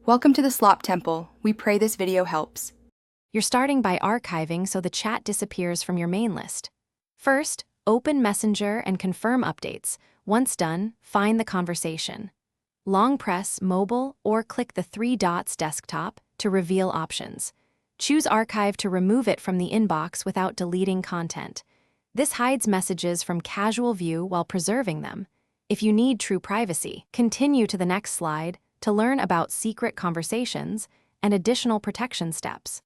Welcome to the Slop Temple. We pray this video helps. You're starting by archiving so the chat disappears from your main list. First, open Messenger and confirm updates. Once done, find the conversation. Long press Mobile or click the three dots Desktop to reveal options. Choose Archive to remove it from the inbox without deleting content. This hides messages from casual view while preserving them. If you need true privacy, continue to the next slide to learn about secret conversations and additional protection steps.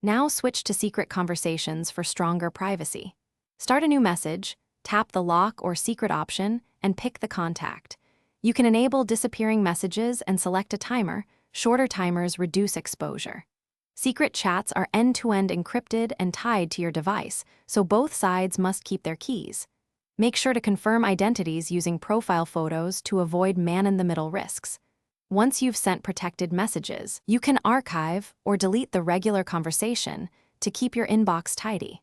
Now switch to secret conversations for stronger privacy. Start a new message, tap the lock or secret option, and pick the contact. You can enable disappearing messages and select a timer. Shorter timers reduce exposure. Secret chats are end-to-end encrypted and tied to your device, so both sides must keep their keys. Make sure to confirm identities using profile photos to avoid man-in-the-middle risks. Once you've sent protected messages, you can archive or delete the regular conversation to keep your inbox tidy.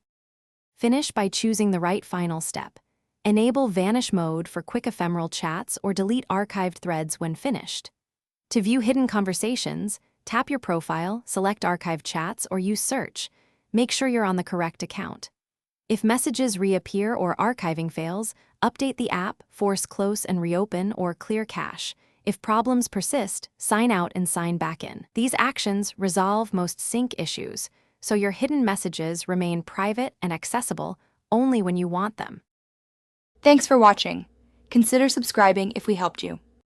Finish by choosing the right final step. Enable vanish mode for quick ephemeral chats or delete archived threads when finished. To view hidden conversations, tap your profile, select archived chats, or use search. Make sure you're on the correct account. If messages reappear or archiving fails, update the app, force close and reopen, or clear cache. If problems persist, sign out and sign back in. These actions resolve most sync issues, so your hidden messages remain private and accessible only when you want them. Thanks for watching. Consider subscribing if we helped you.